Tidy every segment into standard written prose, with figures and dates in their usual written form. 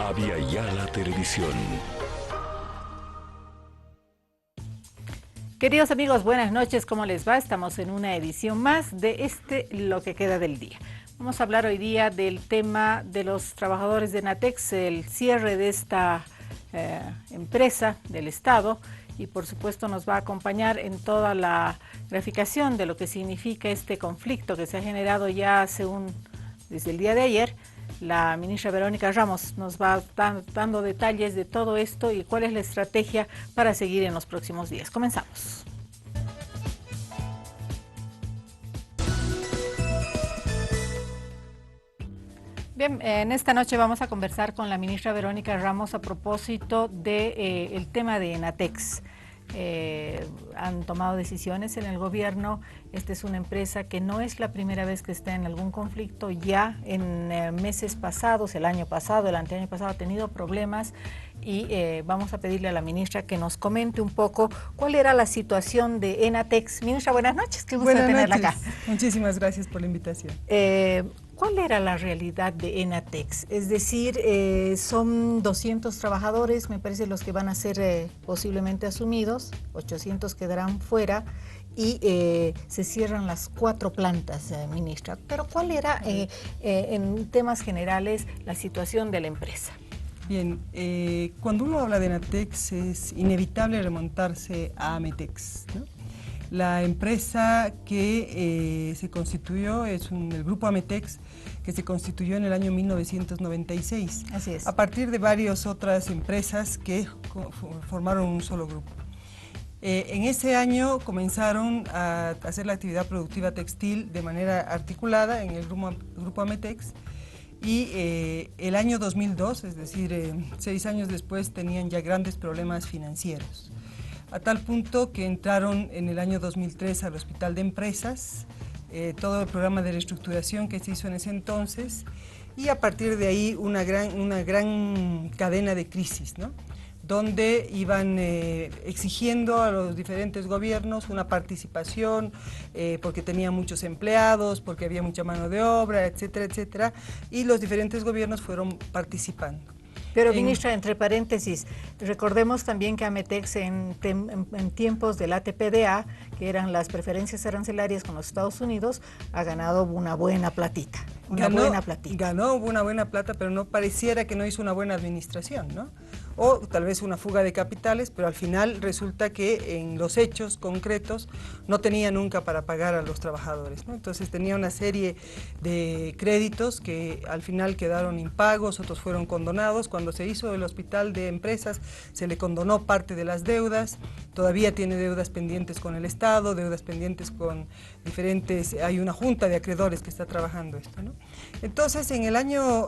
Avia Yala Televisión. Queridos amigos, buenas noches, ¿cómo les va? Estamos en una edición más de Lo que queda del día. Vamos a hablar hoy día del tema de los trabajadores de Enatex, el cierre de esta empresa del Estado, y por supuesto nos va a acompañar en toda la graficación de lo que significa este conflicto que se ha generado ya desde el día de ayer. La ministra Verónica Ramos nos va dando detalles de todo esto y cuál es la estrategia para seguir en los próximos días. Comenzamos. Bien, en esta noche vamos a conversar con la ministra Verónica Ramos a propósito del tema de Enatex. Han tomado decisiones en el gobierno. Esta es una empresa que no es la primera vez que está en algún conflicto. Ya en meses pasados, el año pasado, el anteaño pasado, ha tenido problemas y vamos a pedirle a la ministra que nos comente un poco cuál era la situación de Enatex. Ministra, buenas noches, qué gusto de tenerla acá. Muchísimas gracias por la invitación. ¿Cuál era la realidad de Enatex? Es decir, son 200 trabajadores, me parece, los que van a ser posiblemente asumidos, 800 quedarán fuera y se cierran las 4 plantas, ministra. Pero ¿cuál era, en temas generales, la situación de la empresa? Bien, cuando uno habla de Enatex es inevitable remontarse a Ametex, ¿no? La empresa que se constituyó es el grupo Ametex, que se constituyó en el año 1996. Así es. A partir de varias otras empresas que formaron un solo grupo. En ese año comenzaron a hacer la actividad productiva textil de manera articulada en el grupo Ametex. Y el año 2002, es decir, 6 años después, tenían ya grandes problemas financieros. A tal punto que entraron en el año 2003 al Hospital de Empresas, todo el programa de reestructuración que se hizo en ese entonces, y a partir de ahí una gran cadena de crisis, ¿no? Donde iban exigiendo a los diferentes gobiernos una participación, porque tenía muchos empleados, porque había mucha mano de obra, etcétera, etcétera, y los diferentes gobiernos fueron participando. Pero, ministra, entre paréntesis, recordemos también que Ametex en tiempos del ATPDA, que eran las preferencias arancelarias con los Estados Unidos, ha ganado una buena platita. Ganó una buena plata, pero no pareciera que no hizo una buena administración, ¿no? O tal vez una fuga de capitales, pero al final resulta que en los hechos concretos no tenía nunca para pagar a los trabajadores, ¿no? Entonces tenía una serie de créditos que al final quedaron impagos, otros fueron condonados. Cuando se hizo el Hospital de Empresas se le condonó parte de las deudas, todavía tiene deudas pendientes con el Estado, deudas pendientes con diferentes, hay una junta de acreedores que está trabajando esto, ¿no? Entonces en el año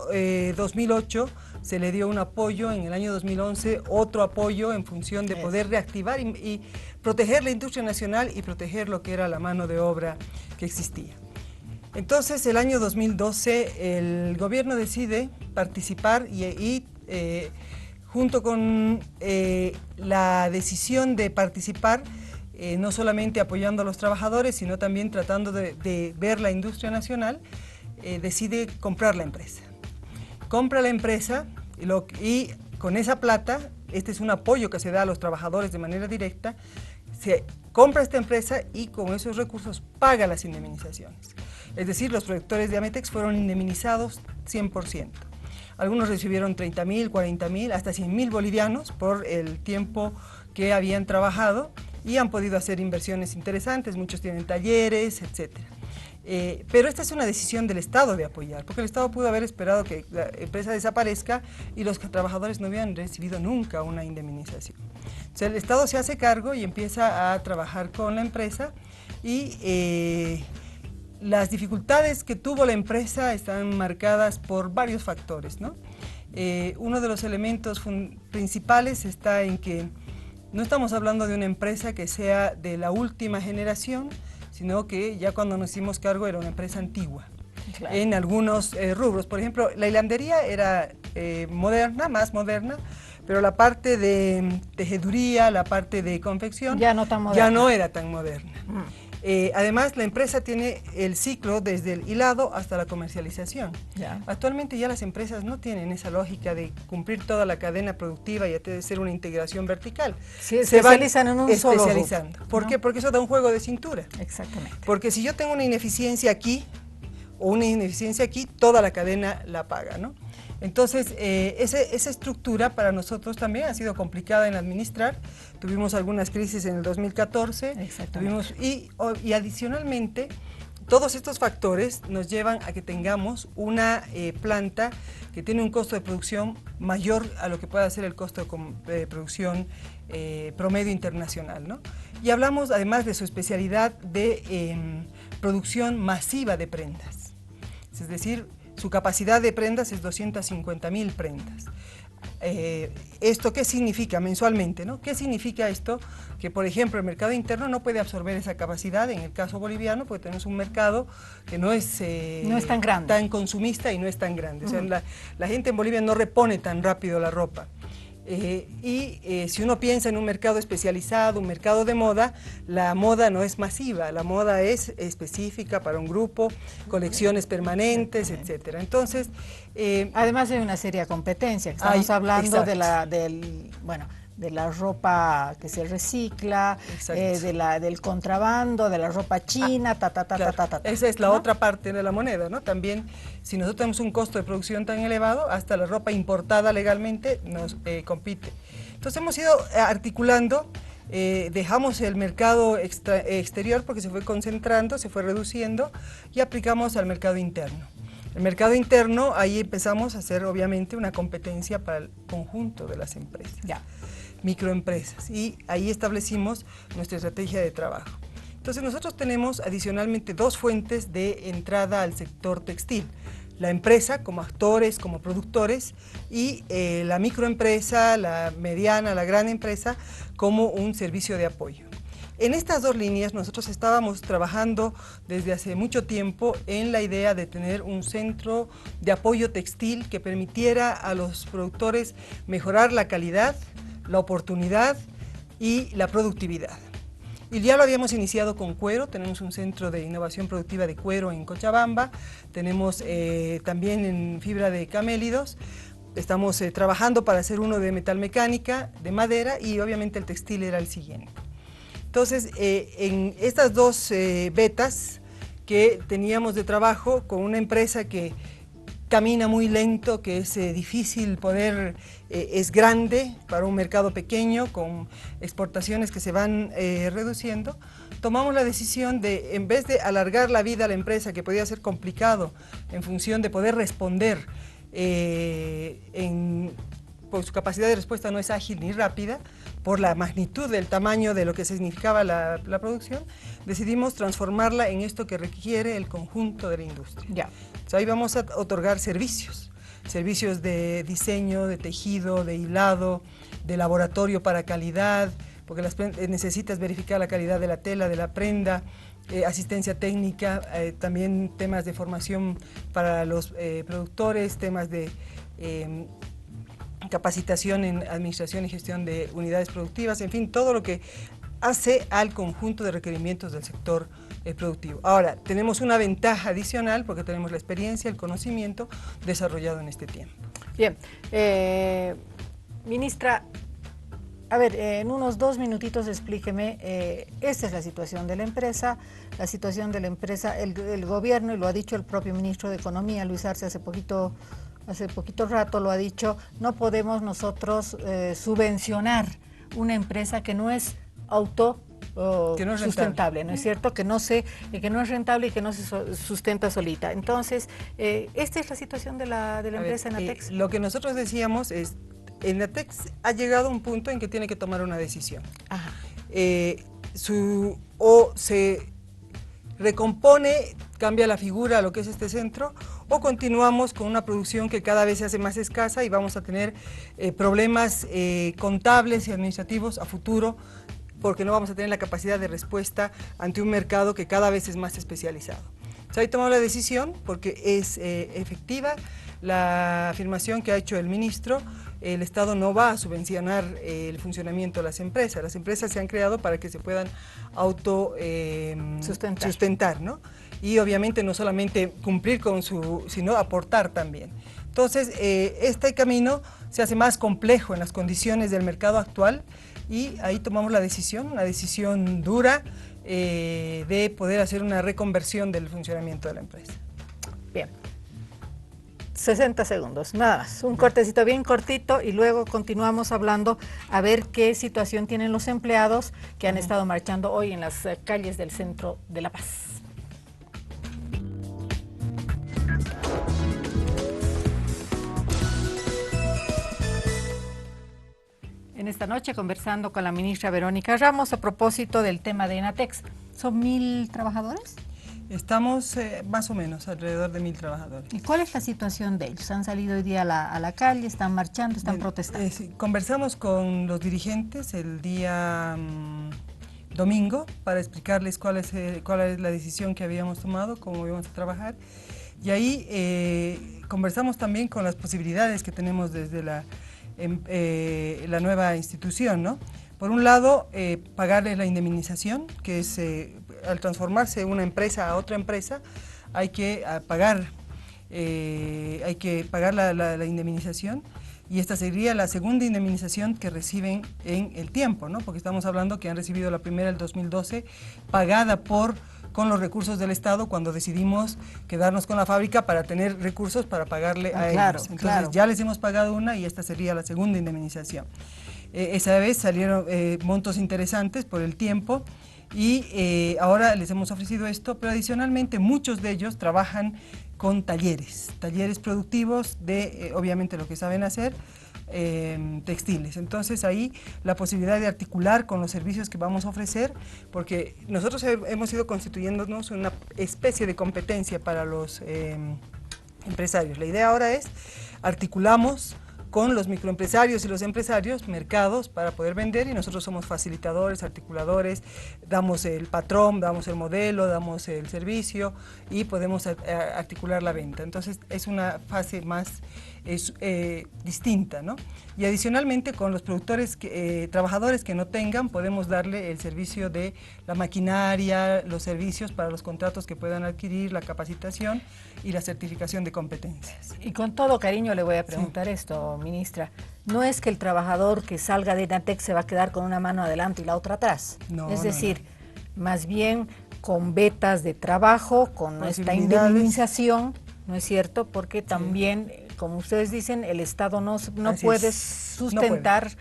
2008 se le dio un apoyo, en el año 2011 otro apoyo en función de poder reactivar y proteger la industria nacional y proteger lo que era la mano de obra que existía. Entonces el año 2012 el gobierno decide participar y junto con la decisión de participar, no solamente apoyando a los trabajadores, sino también tratando de ver la industria nacional, decide comprar la empresa. Compra la empresa y con esa plata, este es un apoyo que se da a los trabajadores de manera directa, se compra esta empresa y con esos recursos paga las indemnizaciones. Es decir, los productores de Ametex fueron indemnizados 100%. Algunos recibieron 30.000, 40.000, hasta 100.000 bolivianos por el tiempo que habían trabajado y han podido hacer inversiones interesantes, muchos tienen talleres, etcétera. Pero esta es una decisión del Estado de apoyar, porque el Estado pudo haber esperado que la empresa desaparezca y los trabajadores no habían recibido nunca una indemnización. O sea, el Estado se hace cargo y empieza a trabajar con la empresa y las dificultades que tuvo la empresa están marcadas por varios factores, ¿no? Uno de los elementos principales está en que no estamos hablando de una empresa que sea de la última generación, sino que ya cuando nos hicimos cargo era una empresa antigua, claro, en algunos rubros. Por ejemplo, la hilandería era moderna, más moderna, pero la parte de tejeduría, la parte de confección, ya no tan moderna. Ya no era tan moderna. Además, la empresa tiene el ciclo desde el hilado hasta la comercialización. Ya. Actualmente ya las empresas no tienen esa lógica de cumplir toda la cadena productiva y hacer una integración vertical. Sí, especializan en un solo especializando. rubro, ¿Por ¿no? qué? Porque eso da un juego de cintura. Exactamente. Porque si yo tengo una ineficiencia aquí o una ineficiencia aquí, toda la cadena la paga, ¿no? Entonces, esa estructura para nosotros también ha sido complicada en administrar. Tuvimos algunas crisis en el 2014. Exactamente. Y adicionalmente, todos estos factores nos llevan a que tengamos una planta que tiene un costo de producción mayor a lo que pueda ser el costo de producción promedio internacional, ¿no? Y hablamos además de su especialidad de producción masiva de prendas. Es decir, su capacidad de prendas es 250.000 prendas. ¿Esto qué significa mensualmente, ¿no? ¿Qué significa esto? Que, por ejemplo, el mercado interno no puede absorber esa capacidad, en el caso boliviano, porque tenemos un mercado que no es tan grande, tan consumista y no es tan grande. O sea, la gente en Bolivia no repone tan rápido la ropa. Si uno piensa en un mercado especializado, un mercado de moda, la moda no es masiva, la moda es específica para un grupo, colecciones permanentes, etcétera. Entonces, además hay una seria competencia. Estamos hablando de la ropa que se recicla, del contrabando, de la ropa china, claro. Esa es la otra parte de la moneda, ¿no? También, si nosotros tenemos un costo de producción tan elevado, hasta la ropa importada legalmente nos compite. Entonces hemos ido articulando, dejamos el mercado exterior porque se fue concentrando, se fue reduciendo y aplicamos al mercado interno. El mercado interno, ahí empezamos a hacer obviamente una competencia para el conjunto de las empresas. Ya. Microempresas, y ahí establecimos nuestra estrategia de trabajo. Entonces nosotros tenemos adicionalmente dos fuentes de entrada al sector textil: la empresa como actores, como productores, y la microempresa, la mediana, la gran empresa como un servicio de apoyo. En estas dos líneas nosotros estábamos trabajando desde hace mucho tiempo en la idea de tener un centro de apoyo textil que permitiera a los productores mejorar la calidad, la oportunidad y la productividad. Y ya lo habíamos iniciado con cuero. Tenemos un centro de innovación productiva de cuero en Cochabamba, tenemos también en fibra de camélidos, estamos trabajando para hacer uno de metalmecánica, de madera, y obviamente el textil era el siguiente. Entonces, en estas dos vetas que teníamos de trabajo con una empresa que camina muy lento, que es difícil poder, es grande para un mercado pequeño, con exportaciones que se van reduciendo, tomamos la decisión de, en vez de alargar la vida a la empresa, que podía ser complicado en función de poder responder, pues su capacidad de respuesta no es ágil ni rápida, por la magnitud del tamaño de lo que significaba la producción, decidimos transformarla en esto que requiere el conjunto de la industria. Ya. Entonces, ahí vamos a otorgar servicios de diseño, de tejido, de hilado, de laboratorio para calidad, porque necesitas verificar la calidad de la tela, de la prenda, asistencia técnica, también temas de formación para los productores, temas de capacitación en administración y gestión de unidades productivas, en fin, todo lo que hace al conjunto de requerimientos del sector productivo. Ahora, tenemos una ventaja adicional porque tenemos la experiencia, el conocimiento desarrollado en este tiempo. Bien, ministra, a ver, en unos 2 minutitos explíqueme, esta es la situación de la empresa, el gobierno, y lo ha dicho el propio ministro de Economía, Luis Arce, hace poquito rato lo ha dicho, no podemos nosotros subvencionar una empresa que no es sustentable, ¿no es cierto? Que no es rentable y que no se sustenta solita. Entonces, esta es la situación de la empresa Enatex. Lo que nosotros decíamos es, Enatex ha llegado a un punto en que tiene que tomar una decisión. Ajá. O se recompone, cambia la figura a lo que es este centro, o continuamos con una producción que cada vez se hace más escasa y vamos a tener problemas contables y administrativos a futuro, porque no vamos a tener la capacidad de respuesta ante un mercado que cada vez es más especializado. Se ha tomado la decisión porque es efectiva la afirmación que ha hecho el ministro. El Estado no va a subvencionar el funcionamiento de las empresas. Las empresas se han creado para que se puedan sustentar, ¿no? Y obviamente no solamente cumplir con sino aportar también. Entonces, este camino se hace más complejo en las condiciones del mercado actual y ahí tomamos la decisión, una decisión dura de poder hacer una reconversión del funcionamiento de la empresa. Bien. 60 segundos, nada más, un cortecito bien cortito y luego continuamos hablando a ver qué situación tienen los empleados que han estado marchando hoy en las calles del centro de La Paz. En esta noche conversando con la ministra Verónica Ramos a propósito del tema de Enatex. ¿Son 1.000 trabajadores? Estamos más o menos alrededor de 1.000 trabajadores. ¿Y cuál es la situación de ellos? ¿Han salido hoy día a la calle, están marchando, están protestando? Sí, conversamos con los dirigentes el día domingo para explicarles cuál es la decisión que habíamos tomado, cómo íbamos a trabajar. Y ahí conversamos también con las posibilidades que tenemos desde la nueva institución, ¿no? Por un lado, pagarles la indemnización, que es al transformarse una empresa a otra empresa, hay que pagar la indemnización, y esta sería la segunda indemnización que reciben en el tiempo, ¿no? Porque estamos hablando que han recibido la primera el 2012, pagada con los recursos del Estado cuando decidimos quedarnos con la fábrica para tener recursos para pagarle a ellos. Entonces ya les hemos pagado una y esta sería la segunda indemnización. Esa vez salieron montos interesantes por el tiempo y ahora les hemos ofrecido esto, pero adicionalmente muchos de ellos trabajan con talleres productivos de obviamente lo que saben hacer, textiles. Entonces ahí la posibilidad de articular con los servicios que vamos a ofrecer, porque nosotros hemos ido constituyéndonos una especie de competencia para los empresarios. La idea ahora es articulamos con los microempresarios y los empresarios mercados para poder vender, y nosotros somos facilitadores, articuladores, damos el patrón, damos el modelo, damos el servicio y podemos articular la venta. Entonces es una fase más distinta, ¿no? Y adicionalmente con los productores, trabajadores que no tengan, podemos darle el servicio de la maquinaria, los servicios para los contratos que puedan adquirir, la capacitación y la certificación de competencias. Y con todo cariño le voy a preguntar esto, ministra. No es que el trabajador que salga de Enatex se va a quedar con una mano adelante y la otra atrás. No, es decir, más bien con vetas de trabajo, con esta indemnización, ¿no es cierto? Porque también, como ustedes dicen, el Estado no puede sustentar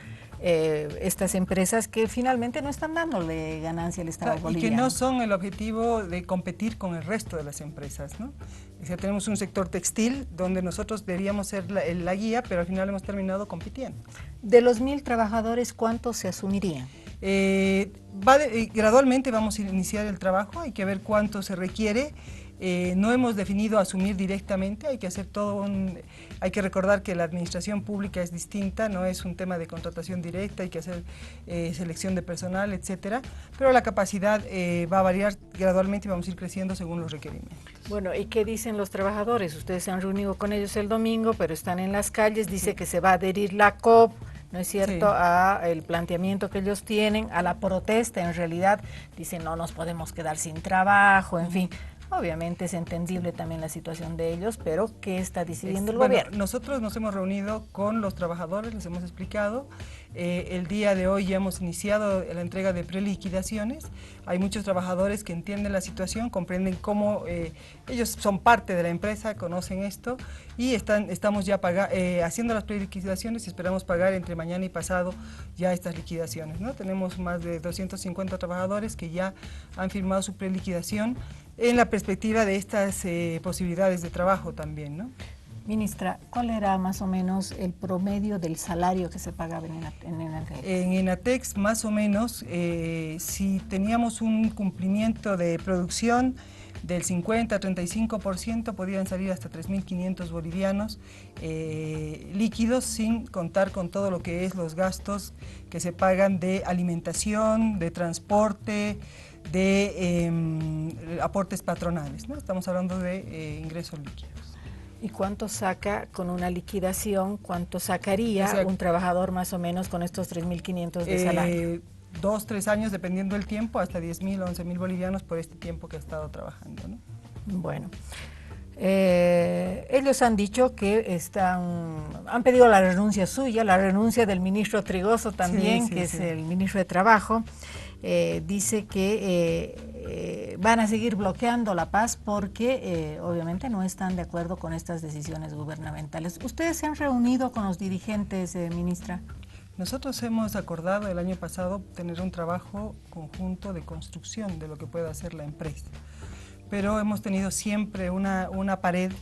estas empresas que finalmente no están dándole ganancia al Estado boliviano. Y que no son el objetivo de competir con el resto de las empresas, ¿no? O sea, tenemos un sector textil donde nosotros deberíamos ser la guía, pero al final hemos terminado compitiendo. De los 1.000 trabajadores, ¿cuántos se asumirían? Gradualmente vamos a iniciar el trabajo, hay que ver cuánto se requiere. No hemos definido asumir directamente, hay que hacer hay que recordar que la administración pública es distinta, no es un tema de contratación directa, hay que hacer selección de personal, etcétera, pero la capacidad va a variar gradualmente y vamos a ir creciendo según los requerimientos. Bueno, ¿y qué dicen los trabajadores? Ustedes se han reunido con ellos el domingo, pero están en las calles, dice que se va a adherir la COP, ¿no es cierto?, a el planteamiento que ellos tienen, a la protesta. En realidad dicen no nos podemos quedar sin trabajo, en fin. Obviamente es entendible también la situación de ellos, pero ¿qué está decidiendo el gobierno? Nosotros nos hemos reunido con los trabajadores, les hemos explicado. El día de hoy ya hemos iniciado la entrega de preliquidaciones. Hay muchos trabajadores que entienden la situación, comprenden cómo ellos son parte de la empresa, conocen esto y estamos ya haciendo las preliquidaciones y esperamos pagar entre mañana y pasado ya estas liquidaciones, ¿no? Tenemos más de 250 trabajadores que ya han firmado su preliquidación en la perspectiva de estas posibilidades de trabajo también, ¿no? Ministra, ¿cuál era más o menos el promedio del salario que se pagaba en Enatex? En Enatex, más o menos, si teníamos un cumplimiento de producción del 50-35%, podían salir hasta 3.500 bolivianos líquidos, sin contar con todo lo que es los gastos que se pagan de alimentación, de transporte, de aportes patronales, ¿no? Estamos hablando de ingresos líquidos. ¿Y cuánto saca con una liquidación? ¿Cuánto sacaría un trabajador más o menos con estos 3.500 de salario? 2, 3 años, dependiendo del tiempo, hasta 10.000, 11.000 bolivianos por este tiempo que ha estado trabajando, ¿no? Bueno, ellos han dicho que han pedido la renuncia suya, la renuncia del ministro Trigoso también, que es el ministro de Trabajo. Dice que van a seguir bloqueando La Paz porque obviamente no están de acuerdo con estas decisiones gubernamentales. ¿Ustedes se han reunido con los dirigentes, ministra? Nosotros hemos acordado el año pasado tener un trabajo conjunto de construcción de lo que pueda hacer la empresa, pero hemos tenido siempre una pared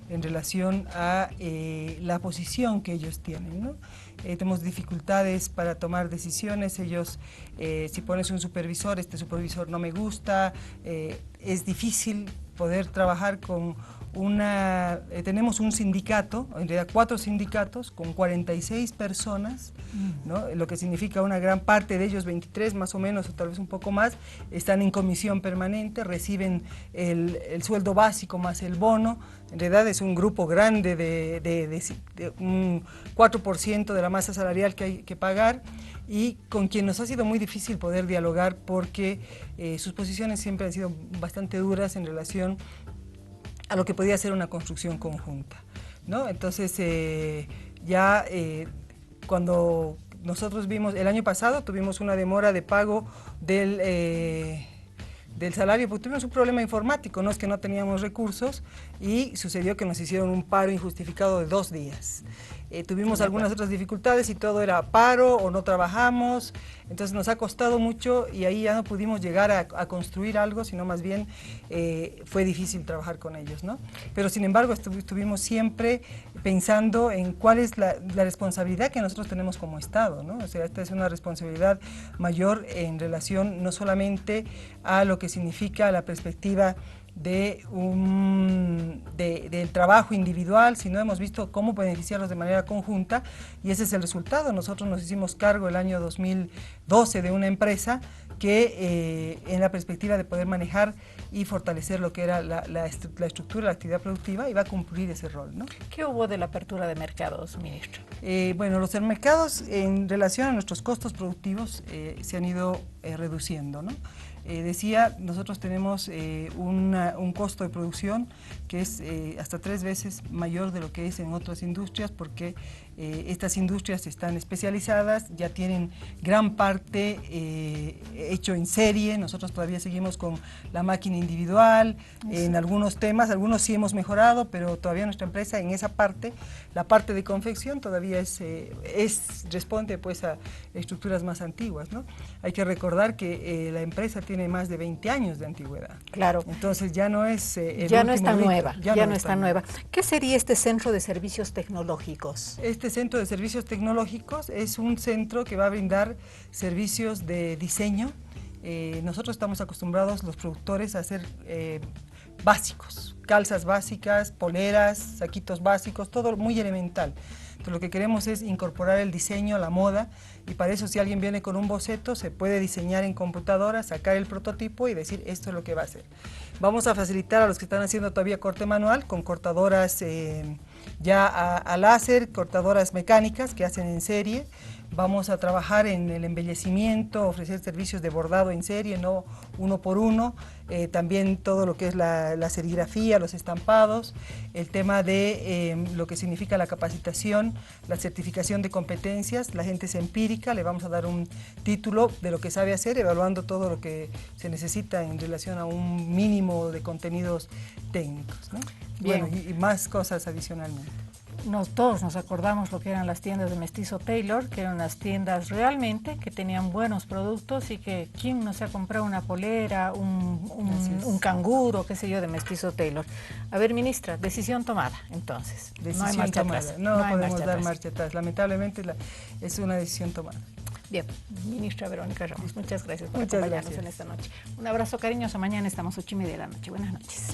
en relación a la posición que ellos tienen, ¿no? Tenemos dificultades para tomar decisiones. Ellos, si pones un supervisor, este supervisor no me gusta, es difícil poder trabajar con tenemos un sindicato, en realidad 4 sindicatos con 46 personas, ¿no? Lo que significa una gran parte de ellos, 23 más o menos, o tal vez un poco más, están en comisión permanente, reciben el sueldo básico más el bono. En realidad es un grupo grande de un 4% de la masa salarial que hay que pagar, y con quien nos ha sido muy difícil poder dialogar porque sus posiciones siempre han sido bastante duras en relación a lo que podía ser una construcción conjunta, ¿no? Entonces, cuando nosotros vimos, el año pasado tuvimos una demora de pago del salario, porque tuvimos un problema informático, no es que no teníamos recursos, y sucedió que nos hicieron un paro injustificado de 2 días. Tuvimos algunas otras dificultades y todo era paro o no trabajamos, entonces nos ha costado mucho y ahí ya no pudimos llegar a construir algo, sino más bien fue difícil trabajar con ellos, ¿no? Pero sin embargo estuvimos siempre pensando en cuál es la responsabilidad que nosotros tenemos como Estado, ¿no? O sea, esta es una responsabilidad mayor en relación no solamente a lo que significa la perspectiva del trabajo individual, sino hemos visto cómo beneficiarlos de manera conjunta, y ese es el resultado. Nosotros nos hicimos cargo el año 2012 de una empresa que en la perspectiva de poder manejar y fortalecer lo que era la estructura, la actividad productiva, iba a cumplir ese rol, ¿no? ¿Qué hubo de la apertura de mercados, ministro? Bueno, los mercados en relación a nuestros costos productivos se han ido reduciendo, ¿no? Nosotros tenemos un costo de producción que es hasta 3 veces mayor de lo que es en otras industrias, porque estas industrias están especializadas, ya tienen gran parte hecho en serie. Nosotros todavía seguimos con la máquina individual en algunos temas, algunos sí hemos mejorado, pero todavía nuestra empresa en esa parte, la parte de confección todavía responde pues a estructuras más antiguas, ¿no? Hay que recordar que la empresa tiene más de 20 años de antigüedad. Claro. Entonces ya no es ya no está nueva, ya no está nueva. ¿Qué sería este centro de servicios tecnológicos? Este centro de servicios tecnológicos es un centro que va a brindar servicios de diseño. Nosotros estamos acostumbrados, los productores, a hacer básicos, calzas básicas, poleras, saquitos básicos, todo muy elemental. Entonces, lo que queremos es incorporar el diseño a la moda, y para eso, si alguien viene con un boceto, se puede diseñar en computadora, sacar el prototipo y decir esto es lo que va a hacer. Vamos a facilitar a los que están haciendo todavía corte manual con cortadoras ya a láser, cortadoras mecánicas que hacen en serie. Vamos a trabajar en el embellecimiento, ofrecer servicios de bordado en serie, no uno por uno, también todo lo que es la serigrafía, los estampados, el tema de lo que significa la capacitación, la certificación de competencias. La gente es empírica, le vamos a dar un título de lo que sabe hacer, evaluando todo lo que se necesita en relación a un mínimo de contenidos técnicos, ¿no? Bueno, y más cosas adicionalmente. Todos nos acordamos lo que eran las tiendas de Mestizo Taylor, que eran unas tiendas realmente que tenían buenos productos, y que quién no se ha comprado una polera, un canguro, qué sé yo, de Mestizo Taylor. A ver, ministra, decisión tomada, entonces. Decisión no hay marcha tomada. atrás. No podemos dar marcha atrás. Lamentablemente es una decisión tomada. Bien, ministra Verónica Ramos, muchas gracias por acompañarnos en esta noche. Un abrazo cariñoso. Mañana estamos 8:30 de la noche. Buenas noches.